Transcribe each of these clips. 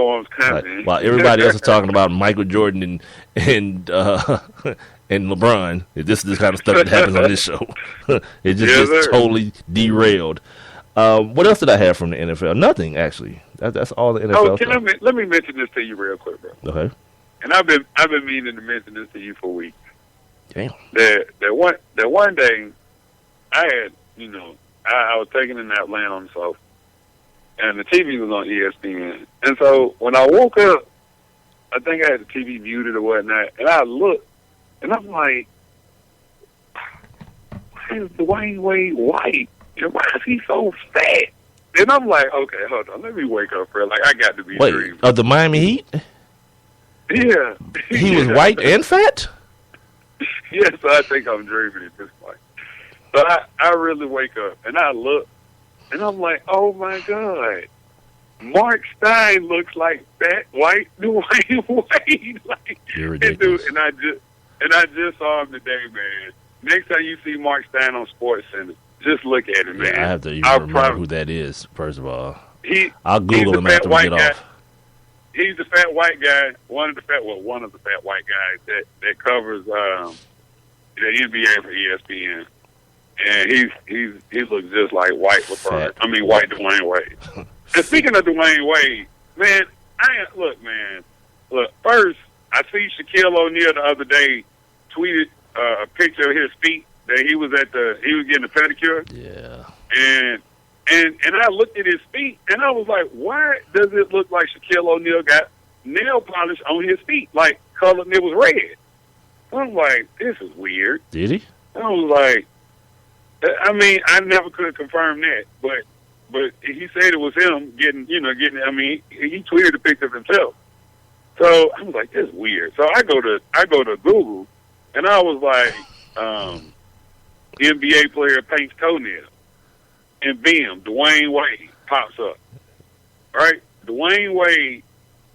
storms coming. While everybody else is talking about Michael Jordan and LeBron, this is the kind of stuff that happens on this show. It just gets totally derailed. What else did I have from the NFL? Nothing, actually. That's all the NFL stuff. Let me mention this to you real quick, bro. Okay. And I've been meaning to mention this to you for weeks. Damn. That one day, I had, I was taking a nap laying on the sofa, and the TV was on ESPN. And so when I woke up, I think I had the TV muted or whatnot, and I looked, and I'm like, why is Dwayne Wade white? And why is he so fat? And I'm like, okay, hold on, let me wake up, bro. Like, I got to be dreaming. Of the Miami Heat? Yeah. He was white and fat? Yes, I think I'm dreaming at this point. So I really wake up, and I look, and I'm like, oh, my God. Mark Stein looks like fat, white Dwayne Wade. Like, you're ridiculous. And I just saw him today, man. Next time you see Mark Stein on SportsCenter, just look at him, man. I have to even remember who that is, first of all. I'll Google him after we get off. He's the fat white guy, one of the fat white guys that covers the NBA for ESPN. And he looks just like white LeBron. White Dwayne Wade. And speaking of Dwayne Wade, man, look, first, I see Shaquille O'Neal the other day tweeted a picture of his feet that he was getting a pedicure. Yeah. And I looked at his feet, and I was like, why does it look like Shaquille O'Neal got nail polish on his feet, like colored, and it was red? I'm like, this is weird. Did he? I was like, I never could confirm that, but he said it was him getting, he tweeted a picture of himself. So I was like, this is weird. So I go to Google, and I was like, NBA player paints toenail. And bam, Dwayne Wade pops up. Right? Dwayne Wade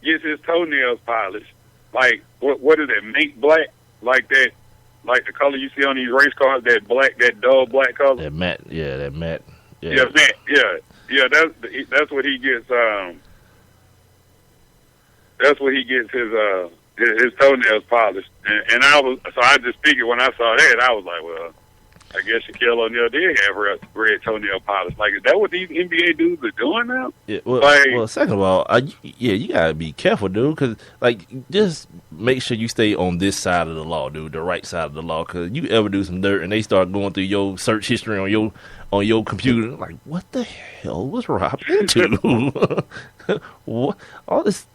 gets his toenails polished. Like, what is that, matte black? Like that, like the color you see on these race cars, that black, that dull black color? That matte, yeah, that matte. Yeah, matte, yeah, that's what he gets, that's what he gets his toenails polished. And I just figured when I saw that, I was like, well, I guess Shaquille O'Neal did have red toenail polish. Like, is that what these NBA dudes are doing now? Yeah. Well, second of all, you gotta be careful, dude, because just make sure you stay on this side of the law, dude, the right side of the law. Because you ever do some dirt and they start going through your search history on your computer, like, what the hell was Rob into? What, all this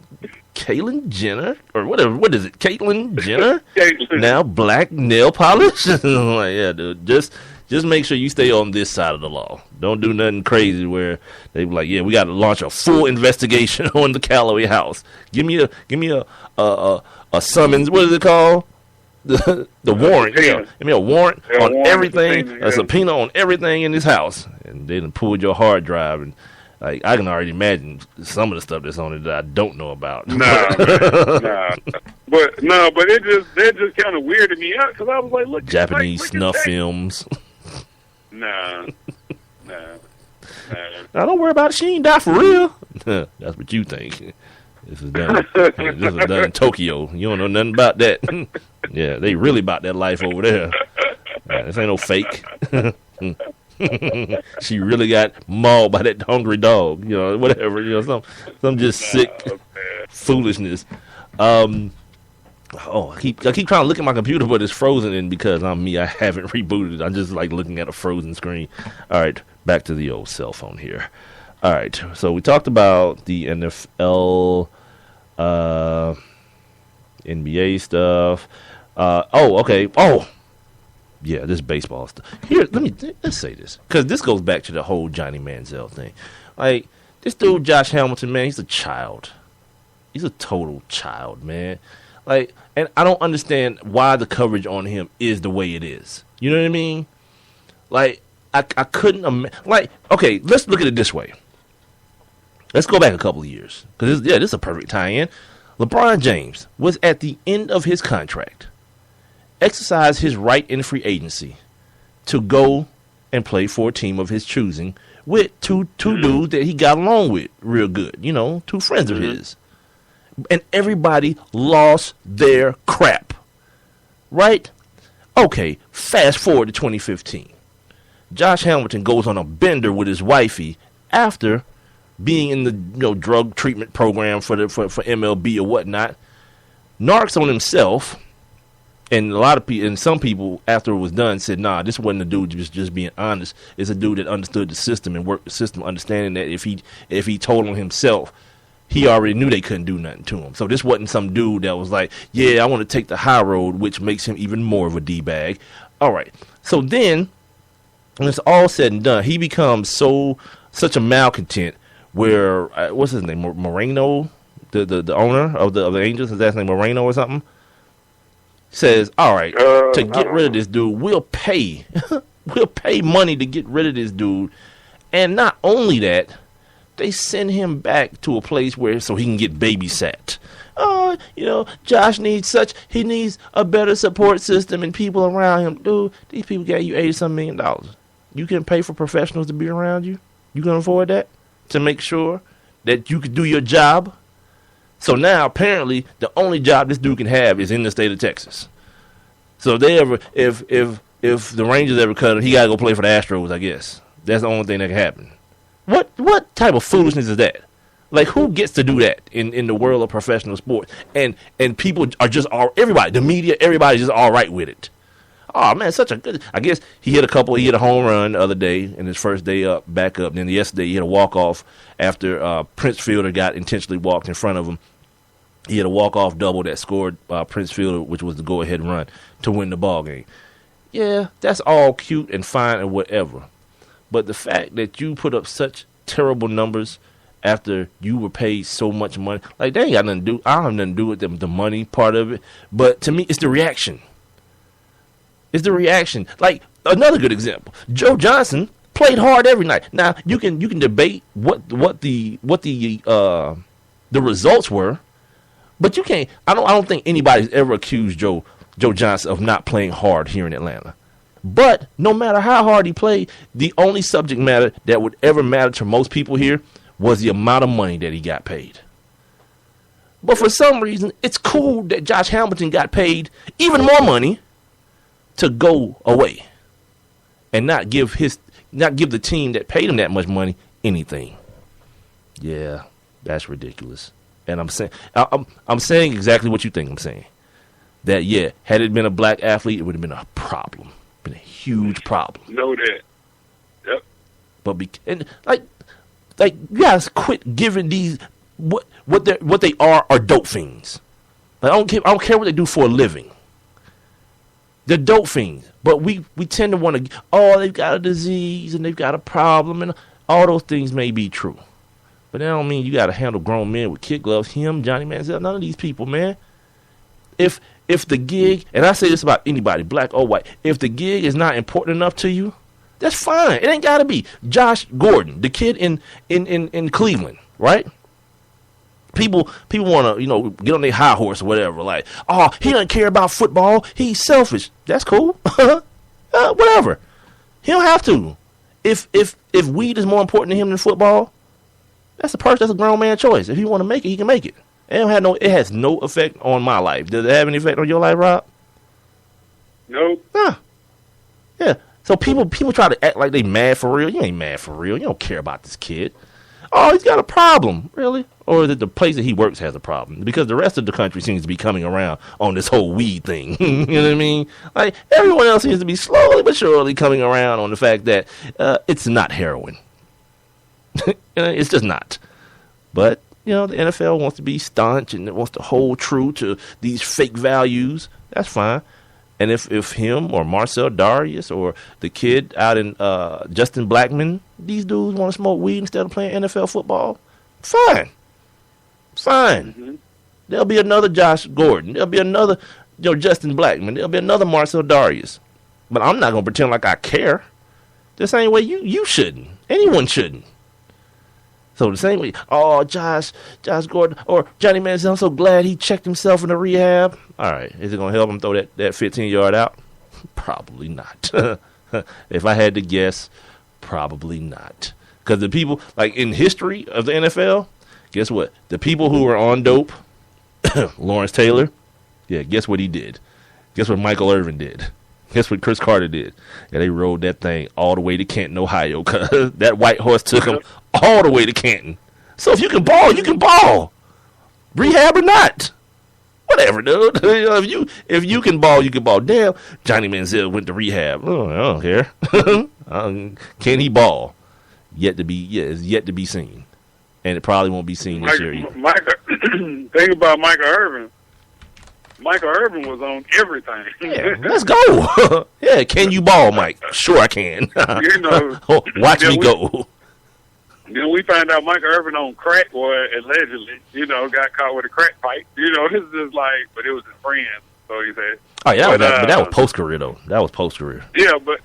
Caitlyn Jenner or whatever? What is it? Caitlyn Jenner? Now black nail polish? Like, yeah, dude. Just make sure you stay on this side of the law. Don't do nothing crazy where they be like, yeah, we got to launch a full investigation on the Callaway house. Give me a summons. What is it called? The warrant. Yeah. Give me a warrant on everything. A subpoena on everything in this house. And they done pulled your hard drive, and like, I can already imagine some of the stuff that's on it that I don't know about. Nah. But that just kind of weirded me out, because I was like, look, Japanese snuff films. Nah. Now, don't worry about it. She ain't die for real. That's what you think. This is done in Tokyo. You don't know nothing about that. Yeah, they really about that life over there. This ain't no fake. She really got mauled by that hungry dog, whatever, some just sick foolishness. I keep trying to look at my computer, but it's frozen, and because I'm me, I haven't rebooted it. I'm just like looking at a frozen screen. All right, back to the old cell phone here. All right, so we talked about the NFL, NBA stuff. Okay. Yeah, this baseball stuff. Here, let's say this, because this goes back to the whole Johnny Manziel thing. Like, this dude, Josh Hamilton, man, he's a child. He's a total child, man. Like, and I don't understand why the coverage on him is the way it is. You know what I mean? Like, I couldn't like, okay, let's look at it this way. Let's go back a couple of years, because this is a perfect tie-in. LeBron James was at the end of his contract, exercised his right in free agency to go and play for a team of his choosing with two dudes that he got along with real good, two friends of his. and everybody lost their crap. Right? Okay, fast forward to 2015. Josh Hamilton goes on a bender with his wifey after being in the drug treatment program for MLB or whatnot. Narcs on himself, and a lot of people, and some people after it was done said, "Nah, this wasn't a dude just being honest. It's a dude that understood the system and worked the system, understanding that if he told on himself, he already knew they couldn't do nothing to him. So this wasn't some dude that was like, yeah, I want to take the high road, which makes him even more of a D-bag. All right. So then, when it's all said and done, he becomes such a malcontent where, what's his name, Moreno, the owner of the Angels, his last name Moreno or something, says, all right, to get rid of this dude, we'll pay money to get rid of this dude. And not only that, they send him back to a place so he can get babysat. Oh, Josh needs a better support system and people around him. Dude, these people got you $80-some million. You can pay for professionals to be around you? You can afford that? To make sure that you can do your job? So now, apparently, the only job this dude can have is in the state of Texas. So if the Rangers ever cut him, he got to go play for the Astros, I guess. That's the only thing that can happen. What type of foolishness is that? Like, who gets to do that in the world of professional sports? And people are just everybody, the media, everybody's just all right with it. Oh man, such a good. I guess he hit a home run the other day in his first day back up. And then yesterday he hit a walk off after Prince Fielder got intentionally walked in front of him. He had a walk off double that scored Prince Fielder, which was the go ahead run to win the ball game. Yeah, that's all cute and fine and whatever. But the fact that you put up such terrible numbers after you were paid so much money, like, they ain't got nothing to do. I don't have nothing to do with the money part of it. But to me, it's the reaction. It's the reaction. Like, another good example, Joe Johnson played hard every night. Now, you can debate what the results were, but you can't. I don't think anybody's ever accused Joe Johnson of not playing hard here in Atlanta. But no matter how hard he played, the only subject matter that would ever matter to most people here was the amount of money that he got paid. But for some reason, it's cool that Josh Hamilton got paid even more money to go away and not give the team that paid him that much money anything. Yeah, that's ridiculous. And I'm saying exactly what you think I'm saying. That, yeah, had it been a black athlete, it would have been a problem. Been a huge problem. Know that. Yep. But you guys quit giving these what they are dope fiends. Like, I don't care what they do for a living. They're dope fiends. But we tend to want to, they've got a disease and they've got a problem, and all those things may be true. But that don't mean you got to handle grown men with kid gloves. Him, Johnny Manziel, none of these people, man. If the gig, and I say this about anybody, black or white, if the gig is not important enough to you, that's fine. It ain't got to be. Josh Gordon, the kid in Cleveland, right? People want to, get on their high horse or whatever. Like, he doesn't care about football. He's selfish. That's cool. Whatever. He don't have to. If weed is more important to him than football, that's a grown man choice. If he want to make it, he can make it. It has no effect on my life. Does it have any effect on your life, Rob? Nope. Yeah. So people try to act like they mad for real. You ain't mad for real. You don't care about this kid. Oh, he's got a problem. Really? Or that the place that he works has a problem? Because the rest of the country seems to be coming around on this whole weed thing. You know what I mean? Like, everyone else seems to be slowly but surely coming around on the fact that it's not heroin. It's just not. But the NFL wants to be staunch and it wants to hold true to these fake values. That's fine. And if him or Marcel Darius or the kid out in Justin Blackman, these dudes want to smoke weed instead of playing NFL football, fine. Mm-hmm. There'll be another Josh Gordon. There'll be another Justin Blackman. There'll be another Marcel Darius. But I'm not going to pretend like I care. The same way you shouldn't. Anyone shouldn't. So the same way, Josh Gordon, or Johnny Manziel, I'm so glad he checked himself in the rehab. All right, is it going to help him throw that 15-yard out? Probably not. If I had to guess, probably not. Because the people, like in history of the NFL, guess what? The people who were on dope Lawrence Taylor, yeah, guess what he did? Guess what Michael Irvin did? Guess what Chris Carter did? And they rode that thing all the way to Canton, Ohio, because that white horse took them all the way to Canton. So if you can ball, you can ball. Rehab or not. Whatever, dude. If you can ball, you can ball. Damn, Johnny Manziel went to rehab. Oh, I don't care. Can he ball? It's yet to be seen. And it probably won't be seen this year either. Think about Michael Irvin. Michael Irvin was on everything. Yeah, let's go. Yeah, can you ball, Mike? Sure I can. Watch me go. Then we find out Michael Irvin on crack, or allegedly, got caught with a crack pipe. This is just like, but it was his friend, so he said. Oh yeah, but that was post career though. That was post career. Yeah, but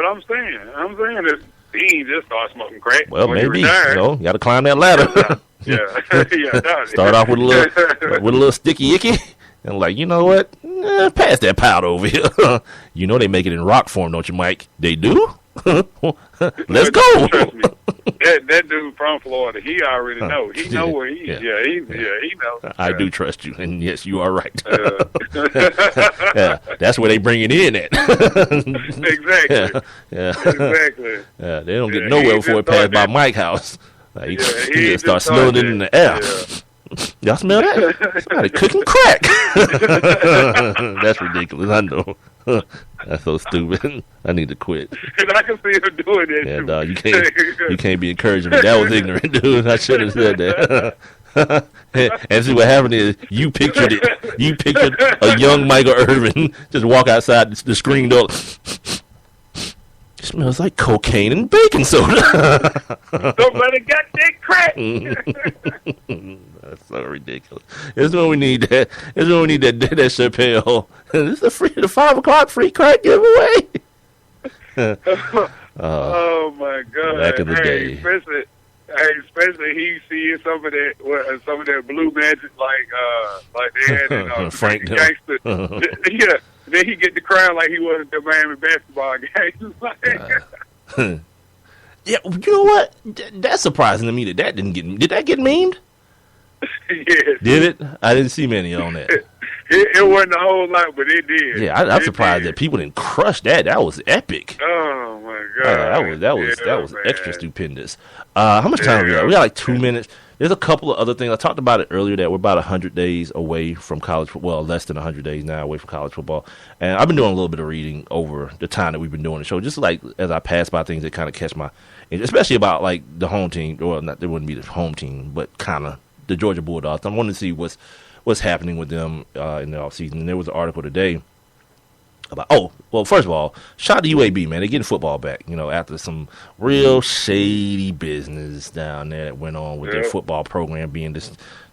I'm saying that he ain't just start smoking crack. Well, maybe you got to climb that ladder. Yeah. Start off with a little sticky icky. And like, you know what? Pass that powder over here. They make it in rock form, don't you, Mike? They do? Let's go. Trust me. That dude from Florida, he already know. He know where he is. He knows. I do trust you, and yes, you are right. That's where they bring it in at. Exactly. Exactly. They don't get nowhere before it passed by Mike's house. Like, he just start smelling it in the air. Y'all smell that? Somebody cooking crack. That's ridiculous. I know. That's so stupid. I need to quit. And I can see him doing that. Yeah, dog, you can't be encouraging me. That was ignorant, dude. I should have said that. And see what happened is you pictured it. You pictured a young Michael Irvin just walk outside the screen door. It smells like cocaine and baking soda. Somebody got that crack. That's so ridiculous. It's when we need that. It's when we need that Chappelle. This is the 5 o'clock free crack giveaway. Oh my God! Back in the day, especially he seeing some of that blue magic like they had in Frank Gangster. Yeah. Then he get the crowd like he was at the Miami basketball game. Yeah, you know what? That's surprising to me that didn't get. Did that get memed? Yes. Did it? I didn't see many on that. It wasn't a whole lot, but it did. Yeah, I'm surprised that people didn't crush that. That was epic. Oh my God! That was extra stupendous. How much time we got? We got like 2 minutes. There's a couple of other things. I talked about it earlier that we're about 100 days away from college football. Well, less than 100 days now away from college football. And I've been doing a little bit of reading over the time that we've been doing the show, just like as I pass by things that kind of catch my interest, especially about like the home team. Well, not, they wouldn't be the home team, but kind of the Georgia Bulldogs. I wanted to see what's happening with them in the offseason. And there was an article today about, first of all, shout out to UAB, man. They're getting football back, after some real shady business down there that went on with their football program being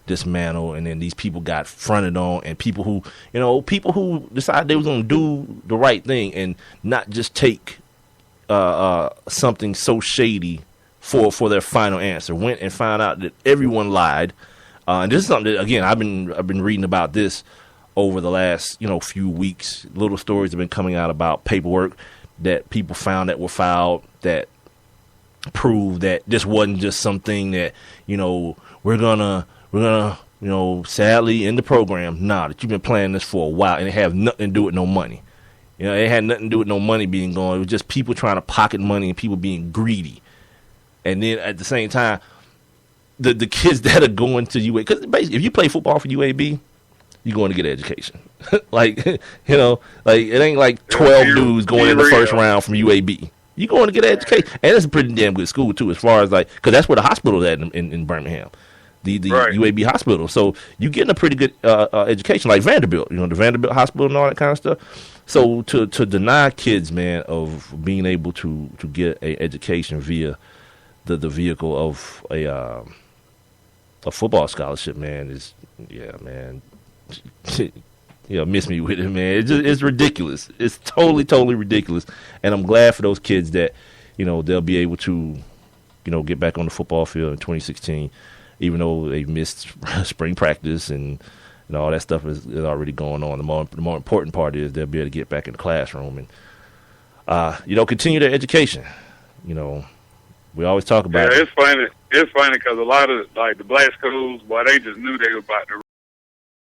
dismantled, and then these people got fronted on, and people who decided they was going to do the right thing and not just take something so shady for their final answer, went and found out that everyone lied. And this is something that, again, I've been reading about this over the last, few weeks. Little stories have been coming out about paperwork that people found that were filed that proved that this wasn't just something that, we're gonna, sadly end the program. Nah, that you've been planning this for a while, and it had nothing to do with no money. It had nothing to do with no money being gone. It was just people trying to pocket money and people being greedy. And then at the same time, the kids that are going to UAB, because basically, if you play football for UAB, you're going to get an education. It ain't like 12 dudes going in the first round from UAB. You're going to get an education. And it's a pretty damn good school, too, as far as because that's where the hospital is at in Birmingham, the right. UAB hospital. So you're getting a pretty good education, like Vanderbilt, the Vanderbilt hospital and all that kind of stuff. So to deny kids, man, of being able to get an education via the vehicle of a football scholarship, man, man. Miss me with it, man. It's ridiculous. It's totally ridiculous. And I'm glad for those kids that, they'll be able to, get back on the football field in 2016, even though they missed spring practice and all that stuff is already going on. The more important part is they'll be able to get back in the classroom and, continue their education. We always talk about it. It's funny because a lot of the black schools, they just knew they were about to